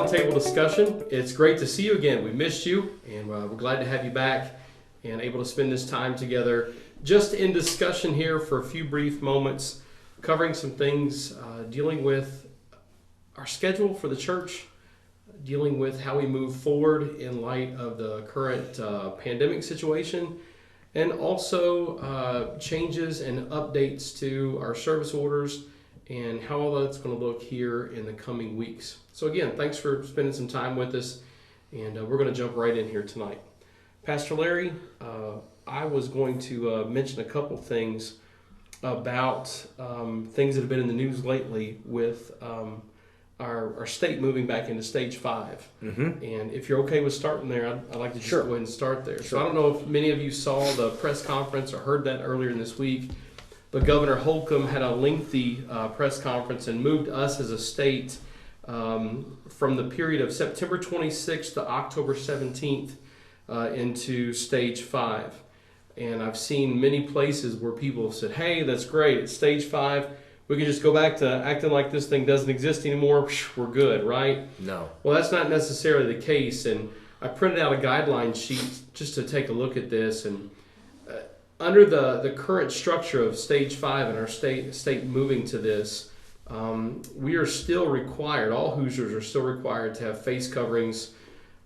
Roundtable discussion. It's great to see you again. We missed you, and we're glad to have you back and able to spend this time together just in discussion here for a few brief moments, covering some things, dealing with our schedule for the church, dealing with how we move forward in light of the current pandemic situation, and also changes and updates to our service orders and how all that's going to look here in the coming weeks. So again, thanks for spending some time with us, and we're going to jump right in here tonight. Pastor Larry, I was going to mention a couple things about things that have been in the news lately with our state moving back into stage 5. Mm-hmm. And if you're okay with starting there, I'd like to just go ahead and start there. Sure. So I don't know if many of you saw the press conference or heard that earlier in this week, but Governor Holcomb had a lengthy press conference and moved us as a state from the period of September 26th to October 17th into stage 5. And I've seen many places where people have said, hey, that's great, it's stage 5. We can just go back to acting like this thing doesn't exist anymore. We're good, right? No. Well, that's not necessarily the case. And I printed out a guideline sheet just to take a look at this. And under the current structure of stage 5 and our state moving to this, we are still required, all Hoosiers are still required to have face coverings,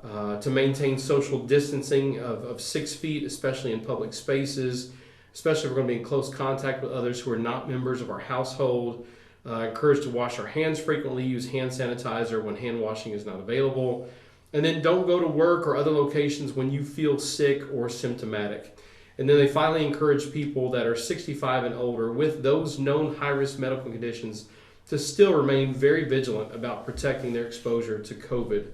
to maintain social distancing of 6 feet, especially in public spaces, especially if we're going to be in close contact with others who are not members of our household. Encouraged to wash our hands frequently, use hand sanitizer when hand washing is not available. And then don't go to work or other locations when you feel sick or symptomatic. And then they finally encourage people that are 65 and older with those known high-risk medical conditions to still remain very vigilant about protecting their exposure to COVID.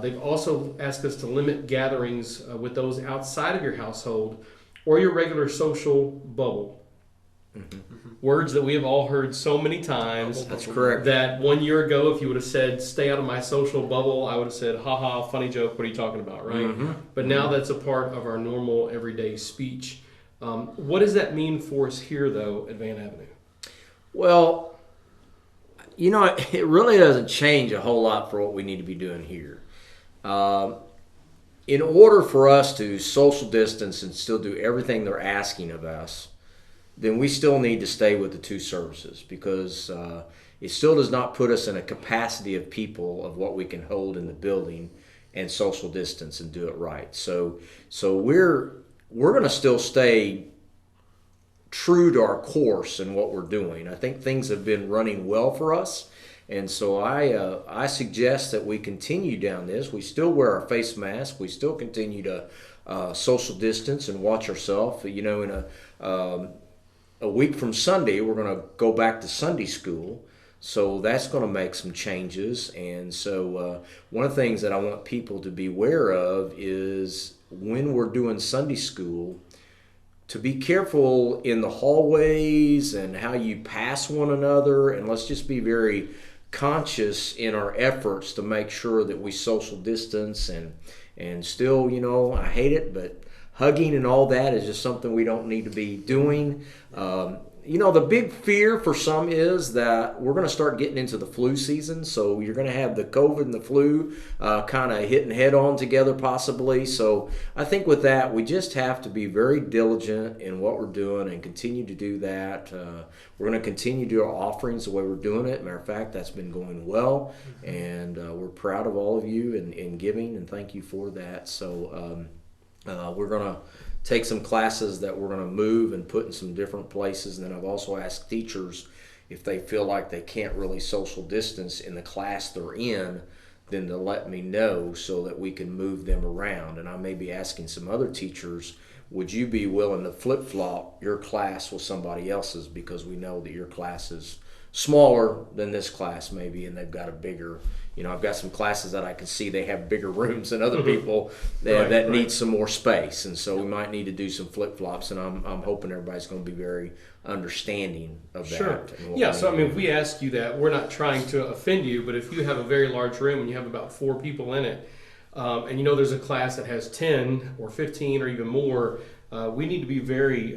They've also asked us to limit gatherings with those outside of your household or your regular social bubble. Mm-hmm. Words that we have all heard so many times. That's correct. That 1 year ago, if you would have said, stay out of my social bubble, I would have said, haha, funny joke, what are you talking about, right? Mm-hmm. But now that's a part of our normal everyday speech. What does that mean for us here, though, at Vann Avenue? Well, you know, it really doesn't change a whole lot for what we need to be doing here. In order for us to social distance and still do everything they're asking of us, then we still need to stay with the 2 services, because it still does not put us in a capacity of people of what we can hold in the building and social distance and do it right. So we're going to still stay true to our course in what we're doing. I think things have been running well for us. And so I suggest that we continue down this. We still wear our face mask. We still continue to social distance and watch ourselves. You know, in a week from Sunday, we're going to go back to Sunday school. So that's going to make some changes. And so one of the things that I want people to be aware of is when we're doing Sunday school, to be careful in the hallways and how you pass one another. And let's just be very conscious in our efforts to make sure that we social distance and still, you know, I hate it, but hugging and all that is just something we don't need to be doing. You know, the big fear for some is that we're going to start getting into the flu season, so you're going to have the COVID and the flu kind of hitting head on together possibly. So I think with that, we just have to be very diligent in what we're doing and continue to do that. We're going to continue to do our offerings the way we're doing it. Matter of fact, that's been going well, and we're proud of all of you in giving, and thank you for that. So we're going to take some classes that we're going to move and put in some different places. And then I've also asked teachers if they feel like they can't really social distance in the class they're in, then to let me know so that we can move them around. And I may be asking some other teachers, would you be willing to flip-flop your class with somebody else's, because we know that your class is smaller than this class maybe, and they've got a bigger, you know, I've got some classes that I can see they have bigger rooms than other people that need some more space, and so we might need to do some flip-flops, and I'm hoping everybody's going to be very understanding of that. Sure. Yeah, so I mean, if we ask you that, we're not trying to offend you, but if you have a very large room and you have about 4 people in it, and you know there's a class that has 10 or 15 or even more, we need to be very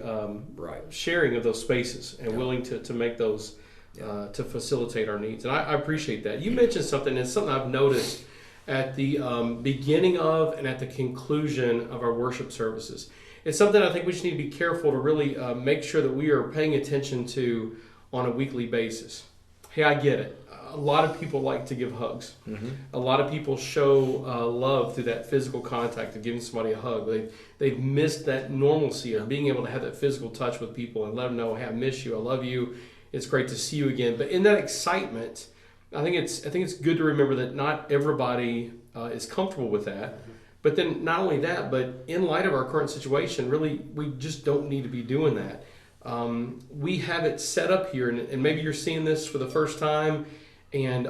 sharing of those spaces and willing to make those to facilitate our needs. And I appreciate that. You mentioned something, and it's something I've noticed at the beginning of and at the conclusion of our worship services. It's something I think we just need to be careful to really make sure that we are paying attention to on a weekly basis. Hey, I get it. A lot of people like to give hugs. Mm-hmm. A lot of people show love through that physical contact of giving somebody a hug. They've missed that normalcy of being able to have that physical touch with people and let them know, hey, I miss you, I love you, it's great to see you again. But in that excitement, I think it's good to remember that not everybody is comfortable with that. Mm-hmm. But then not only that, but in light of our current situation, really, we just don't need to be doing that. We have it set up here, and maybe you're seeing this for the first time, and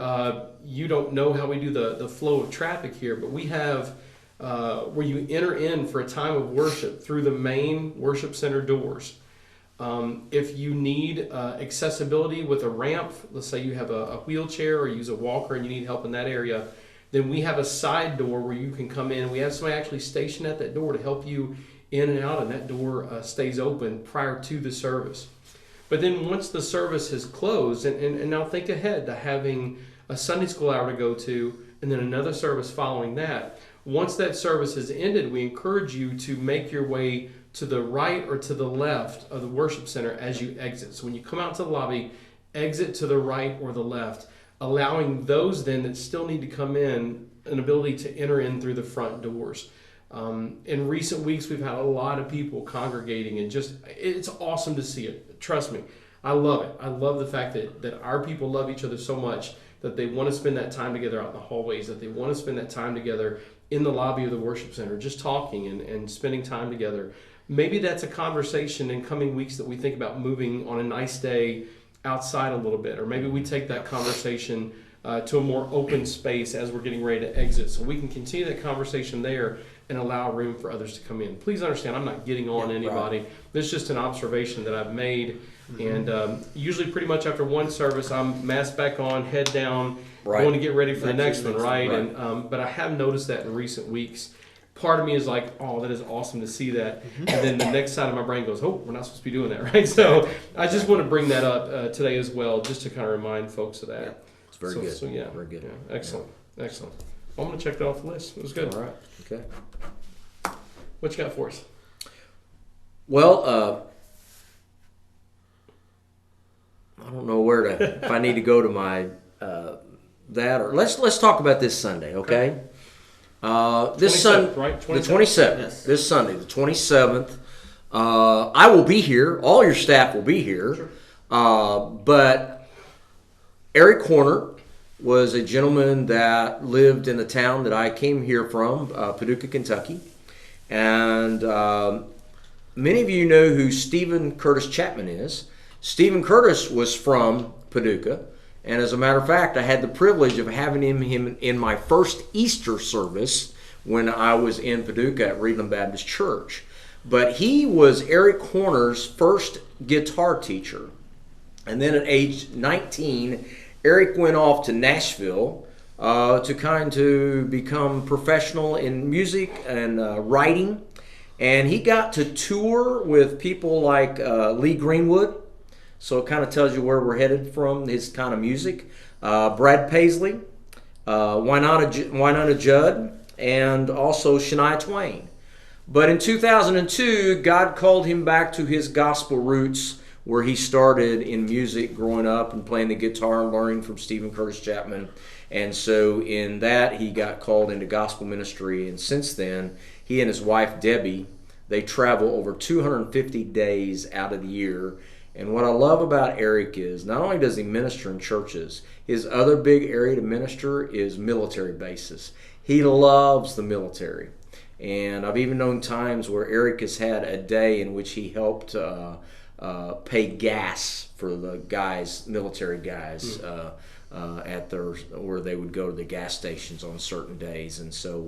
you don't know how we do the flow of traffic here, but we have where you enter in for a time of worship through the main worship center doors. If you need accessibility with a ramp, let's say you have a wheelchair or you use a walker and you need help in that area, then we have a side door where you can come in. We have somebody actually stationed at that door to help you in and out, and that door stays open prior to the service. But then once the service has closed, and now think ahead to having a Sunday school hour to go to, and then another service following that. Once that service has ended, we encourage you to make your way to the right or to the left of the worship center as you exit. So when you come out to the lobby, exit to the right or the left, allowing those then that still need to come in an ability to enter in through the front doors. In recent weeks, we've had a lot of people congregating, and it's awesome to see it. Trust me, I love it. I love the fact that our people love each other so much that they want to spend that time together out in the hallways, that they want to spend that time together in the lobby of the worship center, just talking and spending time together. Maybe that's a conversation in coming weeks that we think about moving on a nice day outside a little bit, or maybe we take that conversation to a more open space as we're getting ready to exit, so we can continue that conversation there and allow room for others to come in. Please understand, I'm not getting on anybody. Right. This is just an observation that I've made. Mm-hmm. And usually pretty much after one service, I'm masked back on, head down, going to get ready for the next one, right? And but I have noticed that in recent weeks. Part of me is like, oh, that is awesome to see that. Mm-hmm. And then the next side of my brain goes, oh, we're not supposed to be doing that, right? So I just want to bring that up today as well, just to kind of remind folks of that. Yeah. It's very good. So yeah, very good. Yeah. Excellent. Yeah. Excellent. I'm going to check that off the list. It was good. All right. Okay. What you got for us? Well, I don't know where to, if I need to go to my, that, or let's talk about this Sunday, okay? This Sunday, right? The 27th, yes. This Sunday, the 27th, I will be here. All your staff will be here. Sure. But Eric Horner was a gentleman that lived in the town that I came here from, Paducah, Kentucky. And many of you know who Stephen Curtis Chapman is. Stephen Curtis was from Paducah. And as a matter of fact, I had the privilege of having him in my first Easter service when I was in Paducah at Reedland Baptist Church. But he was Eric Horner's first guitar teacher. And then at age 19, Eric went off to Nashville to become professional in music and writing. And he got to tour with people like Lee Greenwood. So it kind of tells you where we're headed from his kind of music. Brad Paisley, Wynonna Judd, and also Shania Twain. But in 2002, God called him back to his gospel roots, where he started in music growing up and playing the guitar and learning from Stephen Curtis Chapman. And so in that, he got called into gospel ministry. And since then, he and his wife, Debbie, they travel over 250 days out of the year. And what I love about Eric is not only does he minister in churches, his other big area to minister is military bases. He loves the military. And I've even known times where Eric has had a day in which he helped pay gas for the guys, military guys, at where they would go to the gas stations on certain days. And so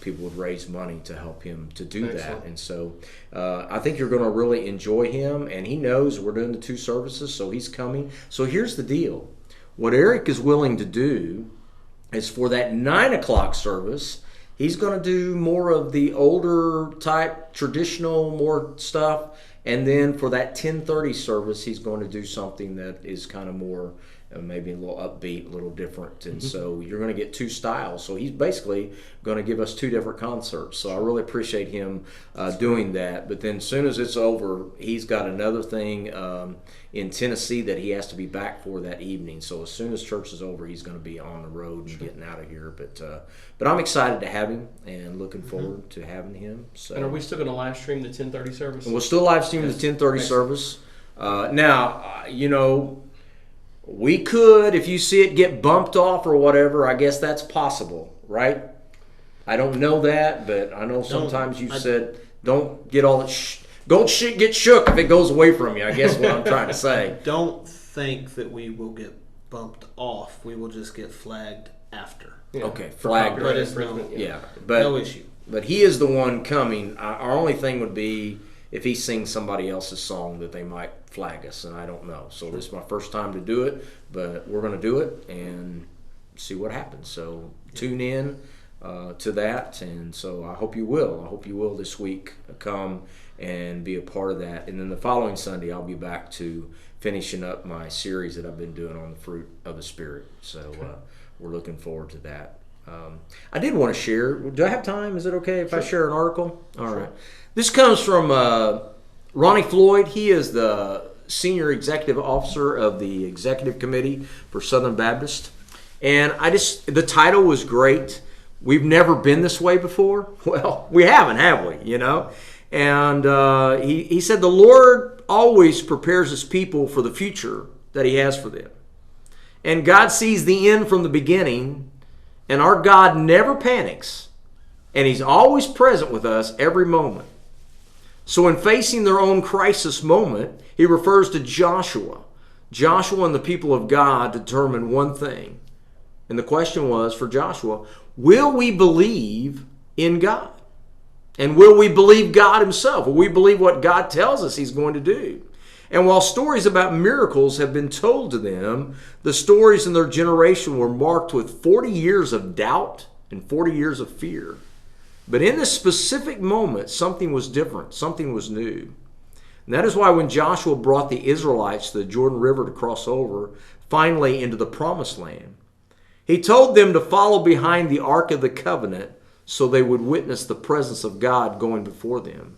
people would raise money to help him to do that. And so I think you're going to really enjoy him, and he knows we're doing the two services, so he's coming. So here's the deal. What Eric is willing to do is for that 9 o'clock service, he's going to do more of the older type, traditional, more stuff. And then for that 10:30 service, he's going to do something that is kind of more maybe a little upbeat, a little different. And so you're going to get two styles. So he's basically going to give us two different concerts. So I really appreciate him doing that. But then as soon as it's over, he's got another thing in Tennessee that he has to be back for that evening. So as soon as church is over, he's going to be on the road and getting out of here. But I'm excited to have him and looking forward to having him. So. And are we still going to live stream the 10:30 service? And we'll still live stream the 10:30 service. Now, we could, if you see it get bumped off or whatever, I guess that's possible, right? I don't know that, but I know sometimes you said don't get all that. Don't get shook if it goes away from you. I guess what I'm trying to say. Don't think that we will get bumped off. We will just get flagged after. Yeah. Okay, flagged. But it's no issue. But he is the one coming. Our only thing would be if he sings somebody else's song that they might flag us, and I don't know. So this is my first time to do it, but we're going to do it and see what happens. So tune in to that, and so I hope you will. I hope you will this week come and be a part of that. And then the following Sunday, I'll be back to finishing up my series that I've been doing on the fruit of the Spirit. So we're looking forward to that. I did want to share. Do I have time? Is it okay if I share an article? All right. This comes from Ronnie Floyd. He is the Senior Executive Officer of the Executive Committee for Southern Baptist. And the title was great. We've never been this way before. Well, we haven't, have we? And he said the Lord always prepares his people for the future that he has for them. And God sees the end from the beginning, and our God never panics, and he's always present with us every moment. So in facing their own crisis moment, he refers to Joshua. Joshua and the people of God determined one thing. And the question was for Joshua, will we believe in God? And will we believe God himself? Will we believe what God tells us he's going to do? And while stories about miracles have been told to them, the stories in their generation were marked with 40 years of doubt and 40 years of fear. But in this specific moment, something was different. Something was new. And that is why when Joshua brought the Israelites to the Jordan River to cross over, finally into the Promised Land, he told them to follow behind the Ark of the Covenant so they would witness the presence of God going before them.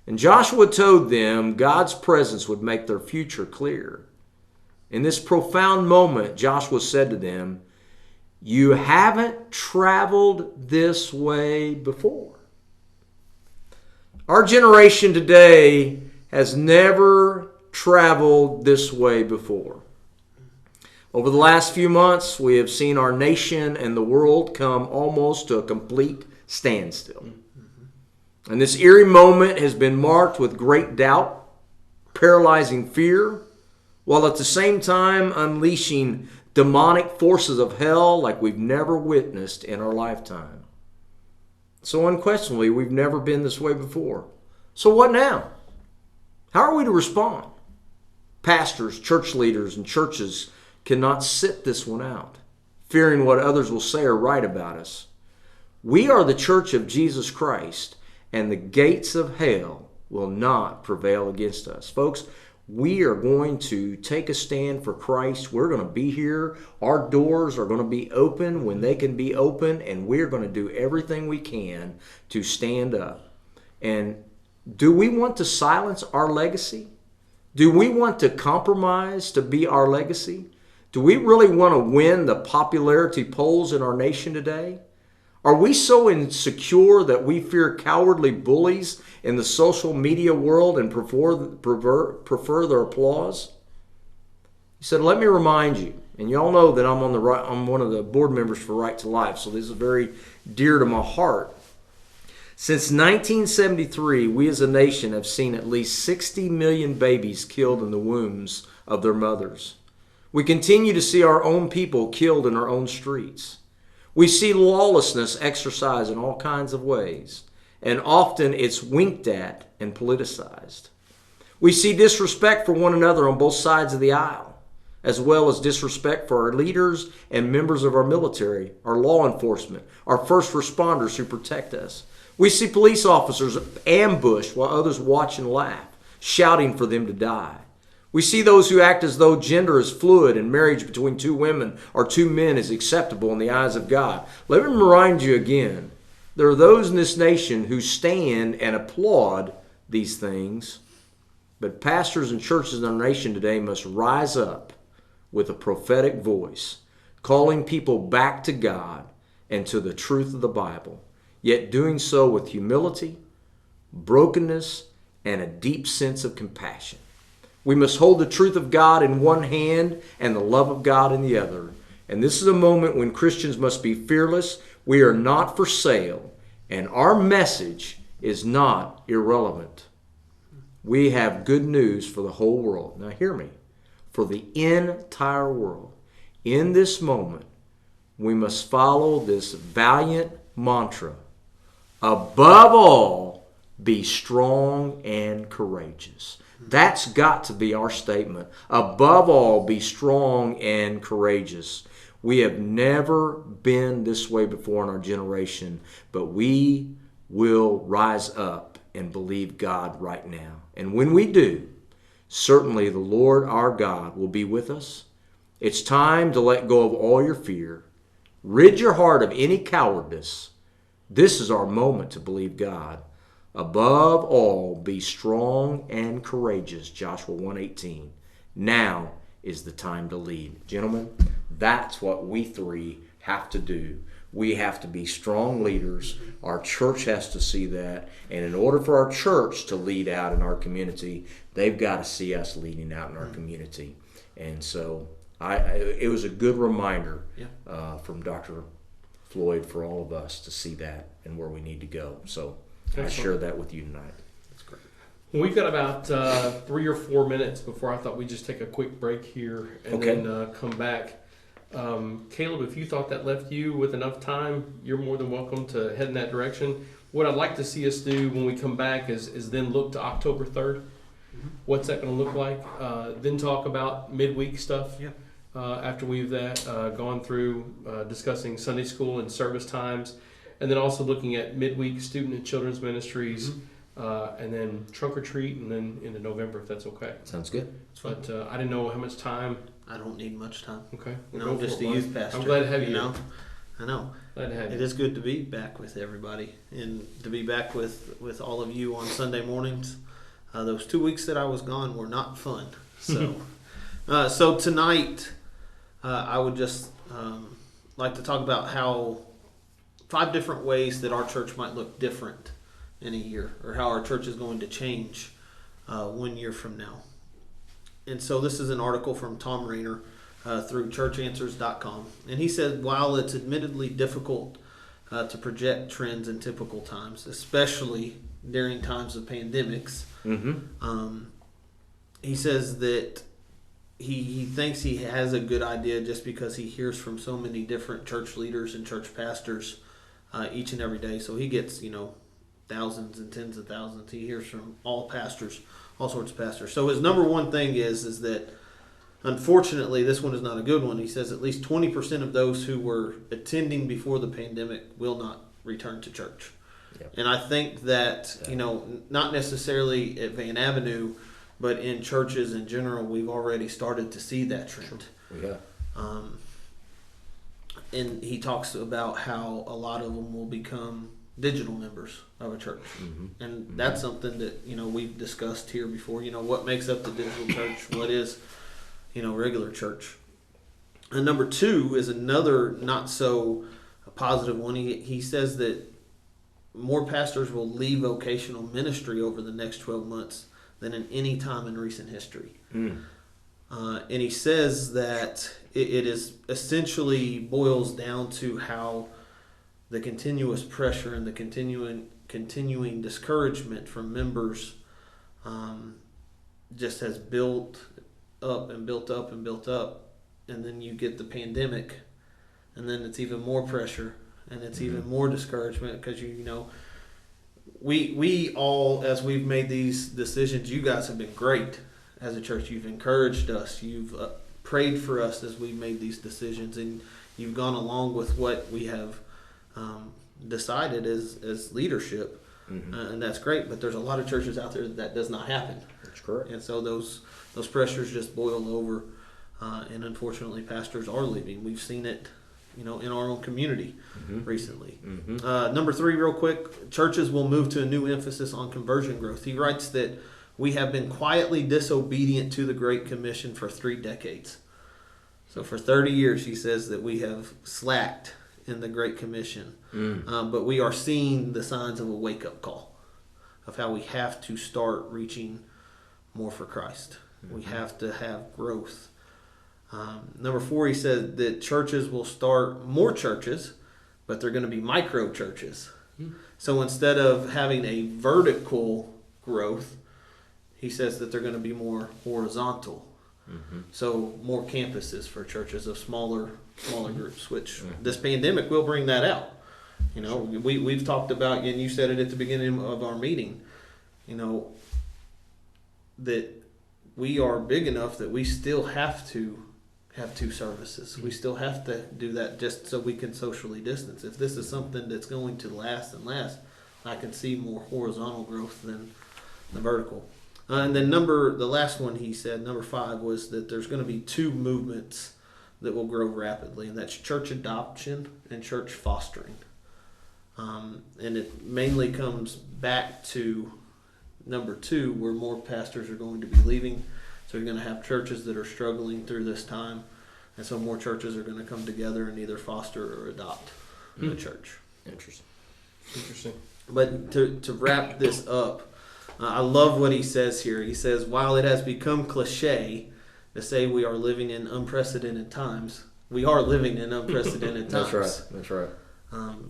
And Joshua told them God's presence would make their future clear. In this profound moment, Joshua said to them, "You haven't traveled this way before." Our generation today has never traveled this way before. Over the last few months, we have seen our nation and the world come almost to a complete standstill. And this eerie moment has been marked with great doubt, paralyzing fear, while at the same time unleashing demonic forces of hell like we've never witnessed in our lifetime. So unquestionably, we've never been this way before. So what now? How are we to respond? Pastors, church leaders, and churches cannot sit this one out, fearing what others will say or write about us. We are the church of Jesus Christ, and the gates of hell will not prevail against us. Folks, we are going to take a stand for Christ. We're going to be here. Our doors are going to be open when they can be open, and we're going to do everything we can to stand up. And do we want to silence our legacy? Do we want to compromise to be our legacy? Do we really want to win the popularity polls in our nation today? Are we so insecure that we fear cowardly bullies in the social media world and prefer their applause? He said, let me remind you, and you all know that I'm one of the board members for Right to Life, so this is very dear to my heart. Since 1973, we as a nation have seen at least 60 million babies killed in the wombs of their mothers. We continue to see our own people killed in our own streets. We see lawlessness exercised in all kinds of ways, and often it's winked at and politicized. We see disrespect for one another on both sides of the aisle, as well as disrespect for our leaders and members of our military, our law enforcement, our first responders who protect us. We see police officers ambushed while others watch and laugh, shouting for them to die. We see those who act as though gender is fluid and marriage between two women or two men is acceptable in the eyes of God. Let me remind you again, there are those in this nation who stand and applaud these things, but pastors and churches in our nation today must rise up with a prophetic voice, calling people back to God and to the truth of the Bible, yet doing so with humility, brokenness, and a deep sense of compassion. We must hold the truth of God in one hand and the love of God in the other. And this is a moment when Christians must be fearless. We are not for sale, and our message is not irrelevant. We have good news for the whole world. Now hear me. For the entire world. In this moment, we must follow this valiant mantra. Above all, be strong and courageous. That's got to be our statement. Above all, be strong and courageous. We have never been this way before in our generation, but we will rise up and believe God right now. And when we do, certainly the Lord our God will be with us. It's time to let go of all your fear. Rid your heart of any cowardice. This is our moment to believe God. Above all, be strong and courageous, Joshua 1:18. Now is the time to lead. Gentlemen, that's what we three have to do. We have to be strong leaders. Our church has to see that. And in order for our church to lead out in our community, they've got to see us leading out in our community. And so it was a good reminder from Dr. Floyd for all of us to see that and where we need to go. So I share that with you tonight. That's great. Well, we've got about 3 or 4 minutes before I thought we'd just take a quick break here and then come back. Caleb, if you thought that left you with enough time, you're more than welcome to head in that direction. What I'd like to see us do when we come back is then look to October 3rd. What's that going to look like? Then talk about midweek stuff. Yeah. After we've gone through discussing Sunday school and service times, and then also looking at midweek student and children's ministries, and then trunk or treat, and then into November, if that's okay. Sounds good. But I didn't know how much time. I don't need much time. Okay. No, I'm just a youth pastor. I'm glad to have you. I know. Glad to have you. It is good to be back with everybody and to be back with all of you on Sunday mornings. Those 2 weeks that I was gone were not fun. So, so tonight, I would just like to talk about how 5 different ways that our church might look different in a year, or how our church is going to change 1 year from now. And so this is an article from Tom Rainer through churchanswers.com. And he said, while it's admittedly difficult to project trends in typical times, especially during times of pandemics, he says that he thinks he has a good idea just because he hears from so many different church leaders and church pastors each and every day. So he gets, thousands and tens of thousands. He hears from all pastors, all sorts of pastors. So his number one thing is that, unfortunately, this one is not a good one. He says at least 20% of those who were attending before the pandemic will not return to church. Yep. And I think that, not necessarily at Vann Avenue, but in churches in general, we've already started to see that trend. Yeah. And he talks about how a lot of them will become digital members of a church. And that's something that, we've discussed here before. What makes up the digital church? What is, regular church? And number 2 is another not so positive one. He says that more pastors will leave vocational ministry over the next 12 months than in any time in recent history. And he says that it is essentially boils down to how the continuous pressure and the continuing discouragement from members just has built up and built up and built up. And then you get the pandemic, and then it's even more pressure, and it's even more discouragement because we all, as we've made these decisions, you guys have been great as a church. You've encouraged us. You've prayed for us as we've made these decisions, and you've gone along with what we have decided as leadership. and that's great. But there's a lot of churches out there that does not happen. That's correct. And so those pressures just boil over, and unfortunately, pastors are leaving. We've seen it, in our own community recently. Number 3, real quick, churches will move to a new emphasis on conversion growth. He writes that we have been quietly disobedient to the Great Commission for 3 decades. So for 30 years, he says that we have slacked in the Great Commission. But we are seeing the signs of a wake-up call of how we have to start reaching more for Christ. We have to have growth. Number 4, he said that churches will start more churches, but they're going to be micro churches. So instead of having a vertical growth, he says that they're going to be more horizontal. So more campuses for churches of smaller groups, which this pandemic will bring that out. We've talked about, and you said it at the beginning of our meeting, that we are big enough that we still have to have 2 services. We still have to do that just so we can socially distance. If this is something that's going to last and last, I can see more horizontal growth than the vertical. And then the last one he said, number 5, was that there's going to be 2 movements that will grow rapidly, and that's church adoption and church fostering. And it mainly comes back to number 2, where more pastors are going to be leaving. So you're going to have churches that are struggling through this time, and so more churches are going to come together and either foster or adopt the church. Interesting. But to wrap this up, I love what he says here. He says, while it has become cliche to say we are living in unprecedented times, we are living in unprecedented times. That's right.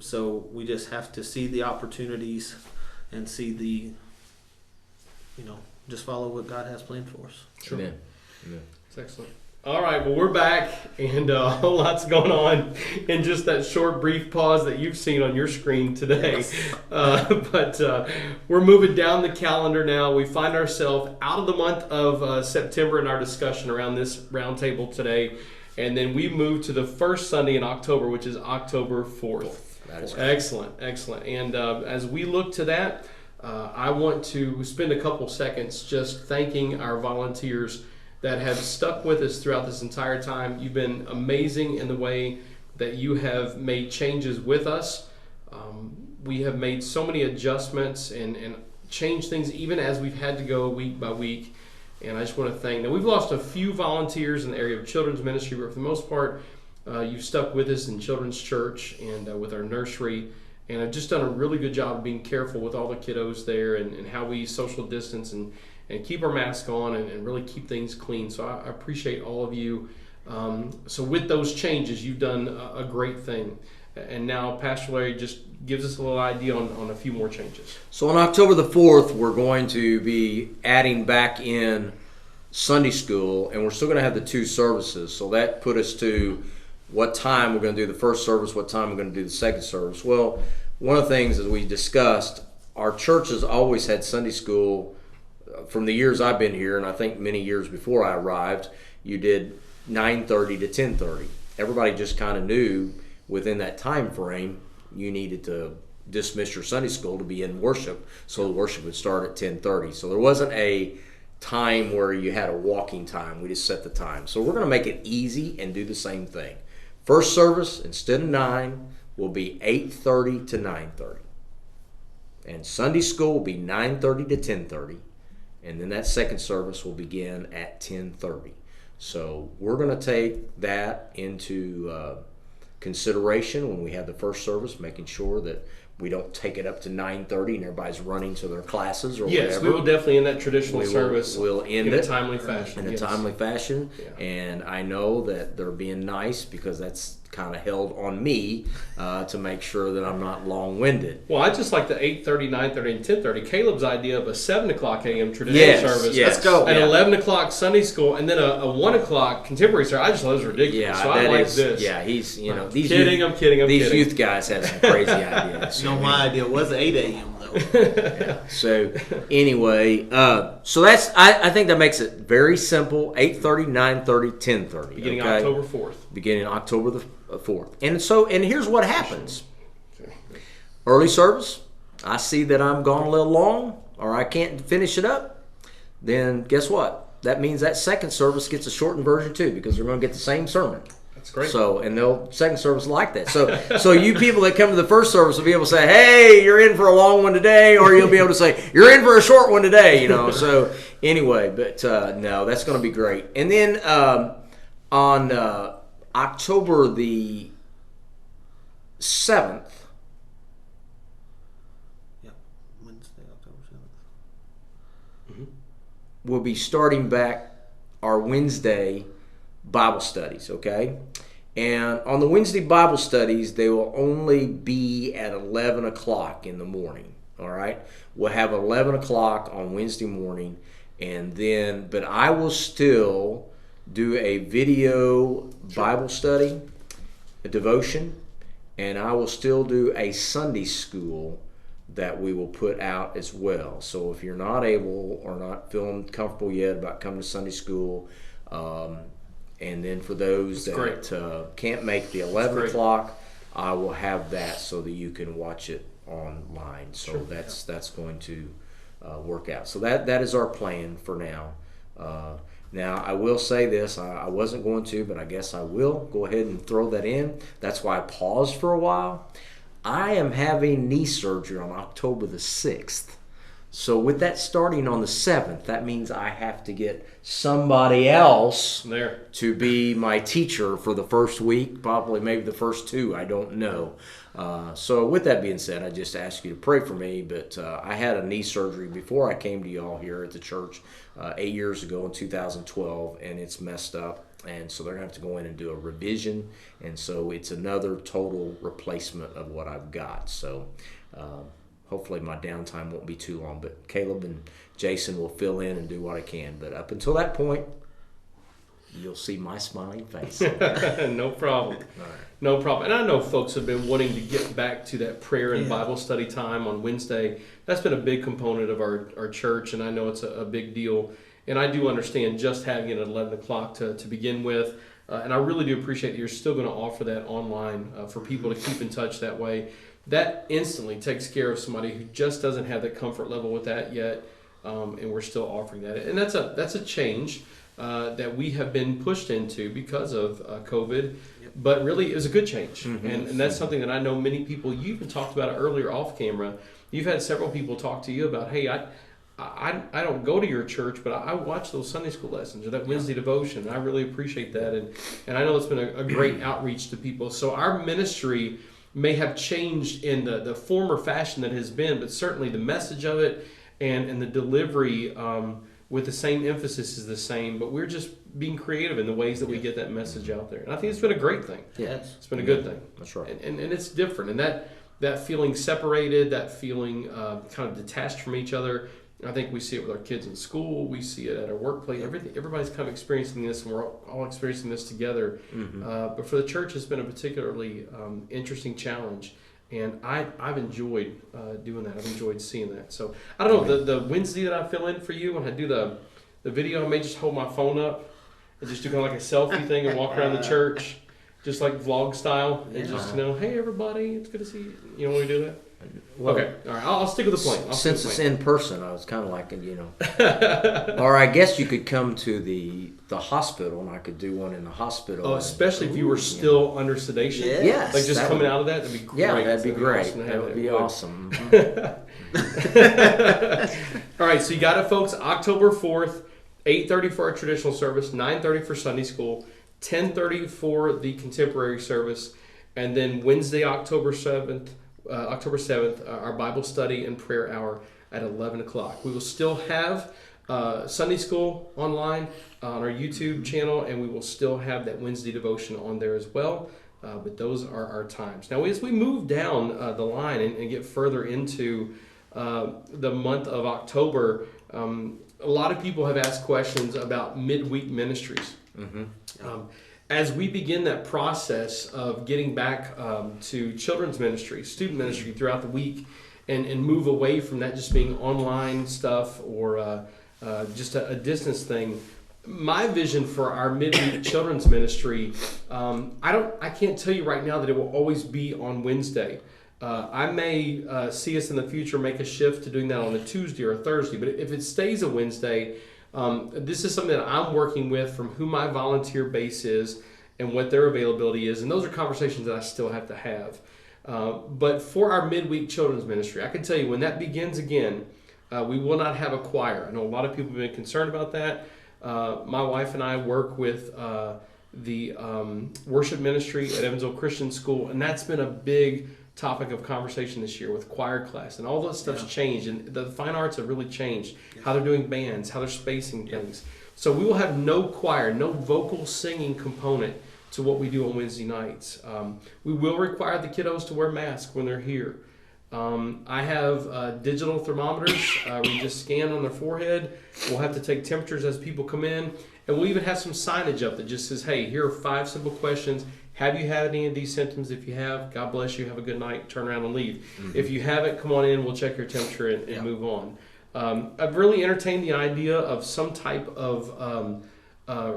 So we just have to see the opportunities and see just follow what God has planned for us. Sure. Amen. That's excellent. All right, well, we're back, and a whole lot's going on in just that short, brief pause that you've seen on your screen today. Yes. But we're moving down the calendar now. We find ourselves out of the month of September in our discussion around this roundtable today, and then we move to the first Sunday in October, which is October 4th. That is Excellent. And as we look to that, I want to spend a couple seconds just thanking our volunteers that have stuck with us throughout this entire time. You've been amazing in the way that you have made changes with us. We have made so many adjustments and changed things even as we've had to go week by week. And I just want to thank them. We've lost a few volunteers in the area of children's ministry, but for the most part, you've stuck with us in children's church and with our nursery. And I've just done a really good job of being careful with all the kiddos there and how we social distance and keep our mask on and really keep things clean. So I appreciate all of you. So with those changes, you've done a great thing. And now Pastor Larry just gives us a little idea on a few more changes. So on October the 4th, we're going to be adding back in Sunday school, and we're still going to have the 2 services. So that put us to what time we're going to do the first service, what time we're going to do the second service. Well, one of the things that we discussed, our church has always had Sunday school from the years I've been here, and I think many years before I arrived, you did 9:30 to 10:30. Everybody just kind of knew within that time frame you needed to dismiss your Sunday school to be in worship, so the worship would start at 10:30. So there wasn't a time where you had a walking time. We just set the time. So we're going to make it easy and do the same thing. First service, instead of 9, will be 8:30 to 9:30. And Sunday school will be 9:30 to 10:30. And then that second service will begin at 10:30. So we're going to take that into consideration when we have the first service, making sure that we don't take it up to 9:30 and everybody's running to their classes or whatever. Yes, we will definitely end that traditional service we'll end in it a timely fashion. In a timely fashion. Yeah. And I know that they're being nice because that's kind of held on me to make sure that I'm not long-winded. Well, I just like the 8:30, 9:30, and 10:30. Caleb's idea of a 7 o'clock a.m. traditional service. Yes. Let's go. At Yeah. 11 o'clock Sunday school, and then a 1 o'clock contemporary service. I just thought it was ridiculous. Yeah, so I like this. Yeah, he's, I'm these kidding. these youth guys have some crazy ideas. My idea was 8 a.m. though. Yeah. So anyway, so that's I think that makes it very simple. 8:30, 9:30, 10:30. Beginning okay? October 4th. Beginning October the 4th. And here's what happens. Early service, I see that I'm gone a little long or I can't finish it up, then guess what? That means that second service gets a shortened version too, because they're going to get the same sermon. That's great. So, and they'll second service like that. So you people that come to the first service will be able to say, "Hey, you're in for a long one today," or you'll be able to say, "You're in for a short one today." You know. So anyway, but no, that's going to be great. And then on October the 7th. Wednesday, October 7th. We'll be starting back our Wednesday Bible studies, okay? And on the Wednesday Bible studies, they will only be at 11 o'clock in the morning, all right? We'll have 11 o'clock on Wednesday morning, and then, but I will still do a video Bible study, a devotion, and I will still do a Sunday school that we will put out as well. So if you're not able or not feeling comfortable yet about coming to Sunday school, and then for those that can't make the 11 o'clock, I will have that so that you can watch it online. So that's going to work out. So that is our plan for now. Now, I will say this. I wasn't going to, but I guess I will go ahead and throw that in. That's why I paused for a while. I am having knee surgery on October the 6th. So with that starting on the 7th, that means I have to get somebody else there to be my teacher for the first week, probably maybe the first two, I don't know. So with that being said, I just ask you to pray for me, but I had a knee surgery before I came to y'all here at the church 8 years ago in 2012, and it's messed up. And so they're going to have to go in and do a revision, and so it's another total replacement of what I've got. So hopefully my downtime won't be too long, but Caleb and Jason will fill in and do what I can. But up until that point, you'll see my smiling face. No problem. All right. No problem. And I know folks have been wanting to get back to that prayer and Bible study time on Wednesday. That's been a big component of our church, and I know it's a big deal. And I do understand just having it at 11 o'clock to begin with. And I really do appreciate that you're still going to offer that online for people to keep in touch that way. That instantly takes care of somebody who just doesn't have that comfort level with that yet. And we're still offering that. And that's a change that we have been pushed into because of COVID. But really, it was a good change. Mm-hmm. And that's something that I know many people, you even talked about it earlier off camera. You've had several people talk to you about, hey, I don't go to your church, but I watch those Sunday school lessons or that Wednesday devotion. And I really appreciate that. And I know it's been a great outreach to people. So our ministry may have changed in the former fashion that it has been, but certainly the message of it and the delivery with the same emphasis is the same. But we're just being creative in the ways that we get that message out there. And I think it's been a great thing. Yes. It's been a good thing. That's right. And it's different. And that feeling separated, that feeling kind of detached from each other, I think we see it with our kids in school. We see it at our workplace. Everybody's kind of experiencing this, and we're all experiencing this together. Mm-hmm. But for the church, it's been a particularly interesting challenge, and I've enjoyed doing that. I've enjoyed seeing that. So I don't know, the Wednesday that I fill in for you when I do the video, I may just hold my phone up and just do kind of like a selfie thing and walk around the church, just like vlog style, and just hey everybody, it's good to see you. You know when we do that. Well, okay, all right. I'll stick with the plan. Since it's in person, I was kind of like, or I guess you could come to the hospital, and I could do one in the hospital. Oh, especially if you were still under sedation. Yes, like just coming out of that, that'd be great. Yeah, that'd be great. That would be awesome. All right, so you got it, folks. October 4th, 8:30 for our traditional service, 9:30 for Sunday school, 10:30 for the contemporary service, and then Wednesday, October 7th, our Bible study and prayer hour at 11 o'clock. We will still have Sunday school online on our YouTube channel, and we will still have that Wednesday devotion on there as well. But those are our times. Now, as we move down the line and get further into the month of October, a lot of people have asked questions about midweek ministries. Mm-hmm. As we begin that process of getting back to children's ministry, student ministry throughout the week, and move away from that just being online stuff or just a distance thing, my vision for our midweek children's ministry, I can't tell you right now that it will always be on Wednesday. I may see us in the future make a shift to doing that on a Tuesday or a Thursday, but if it stays a Wednesday, this is something that I'm working with from who my volunteer base is and what their availability is, and those are conversations that I still have to have. But for our midweek children's ministry, I can tell you when that begins again, we will not have a choir. I know a lot of people have been concerned about that. My wife and I work with the worship ministry at Evansville Christian School, and that's been a big topic of conversation this year with choir class, and all that stuff's changed, and the fine arts have really changed, how they're doing bands, how they're spacing things. So we will have no choir, no vocal singing component to what we do on Wednesday nights. We will require the kiddos to wear masks when they're here. I have digital thermometers. We just scan on their forehead. We'll have to take temperatures as people come in. And we'll even have some signage up that just says, hey, here are 5 simple questions. Have you had any of these symptoms? If you have, God bless you. Have a good night. Turn around and leave. If you haven't, come on in. We'll check your temperature and move on. I've really entertained the idea of some type of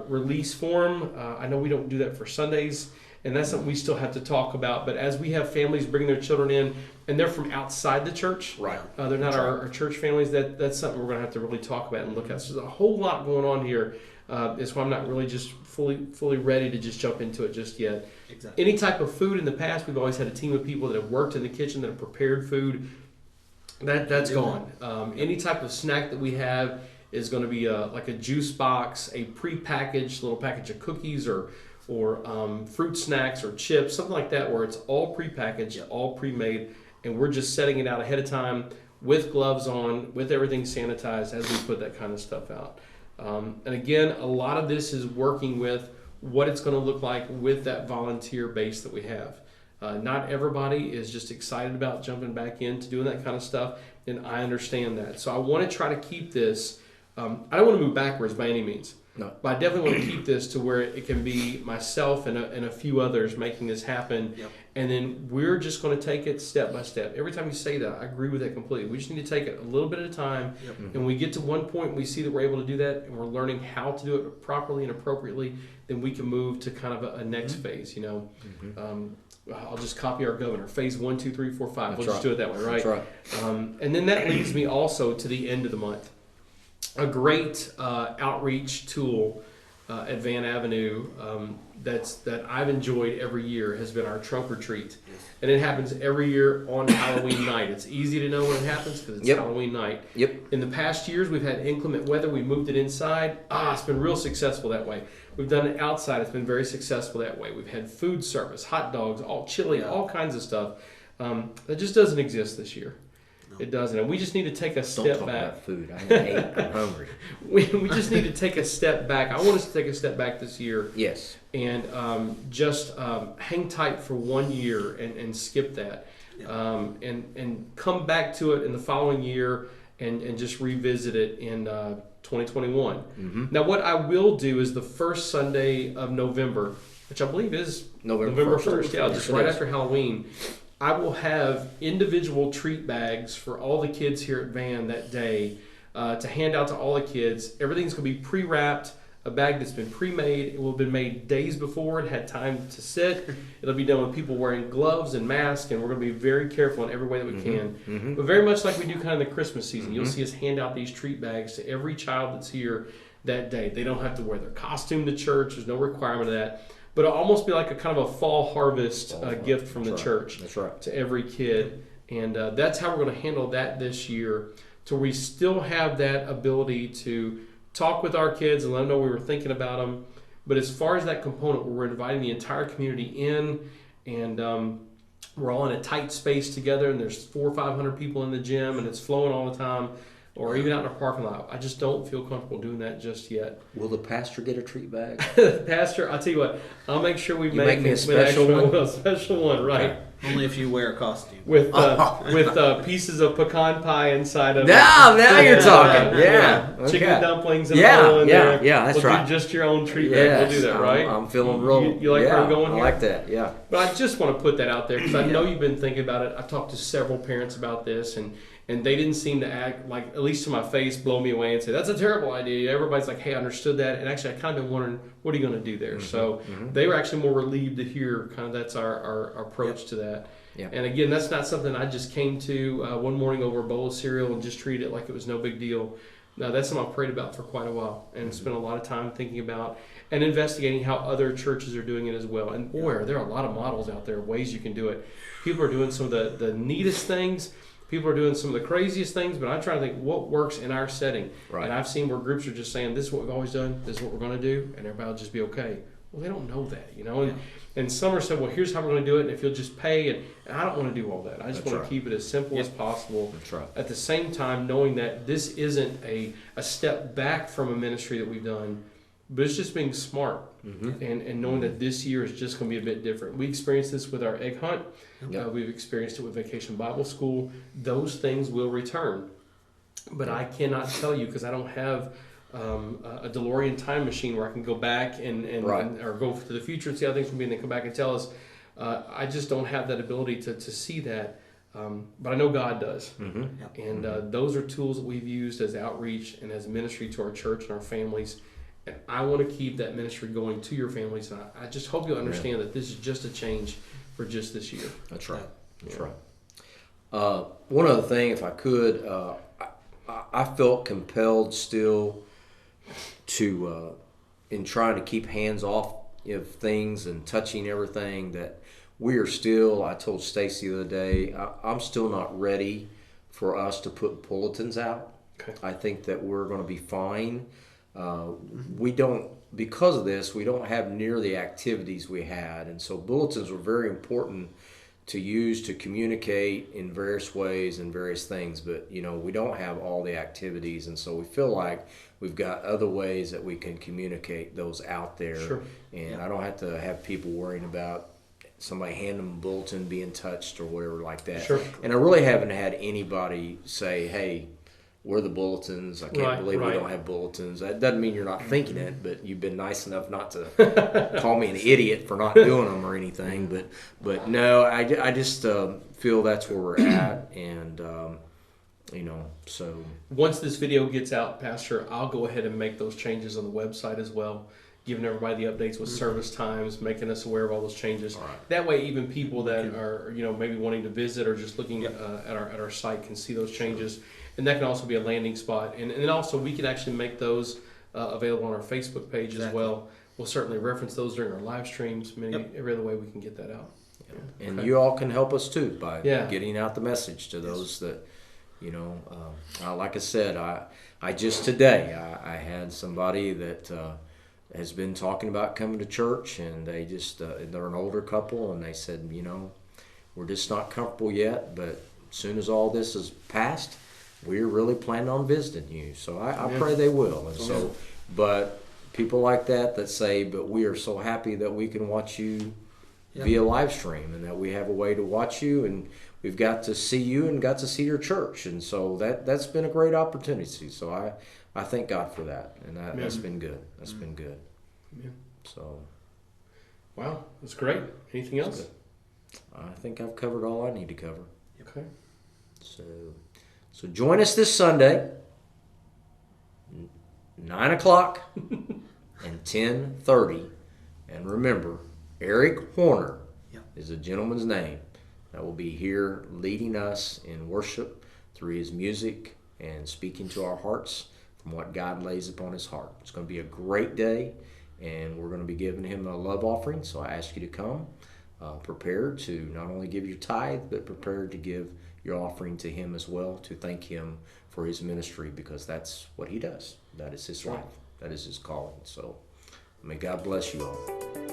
release form. I know we don't do that for Sundays, and that's something we still have to talk about. But as we have families bring their children in, and they're from outside the church, Right. They're not our church families, that's something we're going to have to really talk about and look at. So there's a whole lot going on here. That's why I'm not really just fully ready to just jump into it just yet. Exactly. Any type of food in the past, we've always had a team of people that have worked in the kitchen, that have prepared food. That's gone. Any type of snack that we have is going to be like a juice box, a pre-packaged little package of cookies or fruit snacks or chips, something like that, where it's all pre-packaged, all pre-made, and we're just setting it out ahead of time with gloves on, with everything sanitized as we put that kind of stuff out. And again, a lot of this is working with what it's going to look like with that volunteer base that we have. Not everybody is just excited about jumping back into doing that kind of stuff, and I understand that. So I want to try to keep this, I don't want to move backwards by any means, No. but I definitely want to keep this to where it can be myself and a few others making this happen. Yep. And then we're just going to take it step by step. Every time you say that, I agree with that completely. We just need to take it a little bit at a time. Yep. And we get to one point, we see that we're able to do that, and we're learning how to do it properly and appropriately, then we can move to kind of a next phase, you know. I'll just copy our governor. Phase 1, 2, 3, 4, 5. We'll just do it that way, right? That's right. And then that leads me also to the end of the month. A great outreach tool at Vann Avenue that I've enjoyed every year has been our trunk or treat. And it happens every year on Halloween night. It's easy to know when it happens because it's Halloween night. Yep. In the past years, we've had inclement weather. We moved it inside. It's been real successful that way. We've done it outside. It's been very successful that way. We've had food service, hot dogs, all chili, all kinds of stuff. That just doesn't exist this year. No. It doesn't. And we just need to take a step Don't talk back. about food. I'm hungry. We just need to take a step back. I want us to take a step back this year. Yes. And just hang tight for 1 year and skip that. And come back to it in the following year and just revisit it in 2021. Now, what I will do is the first Sunday of November, which I believe is November 1st. Yeah, just right after Halloween. I will have individual treat bags for all the kids here at Vann that day to hand out to all the kids. Everything's going to be pre-wrapped, a bag that's been pre-made. It will have been made days before it had time to sit. It'll be done with people wearing gloves and masks, and we're going to be very careful in every way that we can. But very much like we do kind of the Christmas season, you'll see us hand out these treat bags to every child that's here that day. They don't have to wear their costume to church. There's no requirement of that. But it'll almost be like a kind of a fall harvest gift from the church to every kid. And that's how we're going to handle that this year, to where we still have that ability to talk with our kids and let them know we were thinking about them. But as far as that component where we're inviting the entire community in, and we're all in a tight space together, and there's 400 or 500 people in the gym, and it's flowing all the time, or even out in a parking lot. I just don't feel comfortable doing that just yet. Will the pastor get a treat bag? Pastor, I'll tell you what, I'll make sure we make me a special one. A special one, right? Okay. Only if you wear a costume. With pieces of pecan pie inside of it. Now you're talking. Yeah. Okay. Chicken dumplings and all in there. Yeah, that's we'll right. do just your own treat bag. We'll do that, right? I'm feeling real. You like where I'm going here? I like that, yeah. But I just want to put that out there because I know you've been thinking about it. I've talked to several parents about this, and And they didn't seem to act like, at least to my face, blow me away and say, that's a terrible idea. Everybody's like, hey, I understood that. And actually, I kind of been wondering, what are you going to do there? So they were actually more relieved to hear kind of that's our approach to that. Yep. And again, that's not something I just came to one morning over a bowl of cereal and just treated it like it was no big deal. No, that's something I've prayed about for quite a while and spent a lot of time thinking about and investigating how other churches are doing it as well. And boy, there are a lot of models out there, ways you can do it. People are doing some of the neatest things. People are doing some of the craziest things, but I'm trying to think what works in our setting. Right. And I've seen where groups are just saying, this is what we've always done, this is what we're going to do, and everybody will just be okay. Well, they don't know that, you know. And some are saying, well, here's how we're going to do it, and if you'll just pay. And I don't want to do all that. I just want to keep it as simple as possible. That's right. At the same time, knowing that this isn't a step back from a ministry that we've done, but it's just being smart and knowing that this year is just going to be a bit different. We experienced this with our egg hunt. We've experienced it with Vacation Bible School. Those things will return. But I cannot tell you because I don't have a DeLorean time machine where I can go back and or go to the future and see how things will be and then come back and tell us. I just don't have that ability to see that. But I know God does. And those are tools that we've used as outreach and as ministry to our church and our families. And I want to keep that ministry going to your families. And I just hope you'll understand that this is just a change for just this year. That's right. That's right. One other thing, if I could, I felt compelled still to, in trying to keep hands off of things and touching everything, that we are still, I told Stacy the other day, I'm still not ready for us to put bulletins out. Okay. I think that we're going to be fine. We don't, because of this, we don't have near the activities we had. And so bulletins were very important to use to communicate in various ways and various things. But, you know, we don't have all the activities. And so we feel like we've got other ways that we can communicate those out there. Sure. And I don't have to have people worrying about somebody handing them a bulletin being touched or whatever like that. Sure. And I really haven't had anybody say, hey, we're the bulletins. I can't believe we don't have bulletins. That doesn't mean you're not thinking it, but you've been nice enough not to call me an idiot for not doing them or anything. But no, I just feel that's where we're at, and you know, so once this video gets out, Pastor, I'll go ahead and make those changes on the website as well, giving everybody the updates with service times, making us aware of all those changes. Right. That way, even people that are, you know, maybe wanting to visit or just looking at our site can see those changes. And that can also be a landing spot. And then also we can actually make those available on our Facebook page as well. We'll certainly reference those during our live streams, every other way we can get that out. Yeah. And you all can help us too by getting out the message to those that, you know, like I said, I just today, I had somebody that has been talking about coming to church, and they just, they're an older couple, and they said, you know, we're just not comfortable yet, but as soon as all this is passed, we're really planning on visiting you. So I pray they will. And so, but people like that say, but we are so happy that we can watch you via live stream, and that we have a way to watch you, and we've got to see you and got to see your church. And so that's been a great opportunity. So I thank God for that. And that's been good. That's been good. Yeah. So. Wow. That's great. Anything else? I think I've covered all I need to cover. Okay. So join us this Sunday, 9 o'clock and 10:30. And remember, Eric Horner is a gentleman's name that will be here leading us in worship through his music and speaking to our hearts from what God lays upon his heart. It's going to be a great day, and we're going to be giving him a love offering. So I ask you to come prepared to not only give your tithe, but prepared to give your offering to him as well, to thank him for his ministry, because that's what he does. That is his life. That is his calling. So may God bless you all.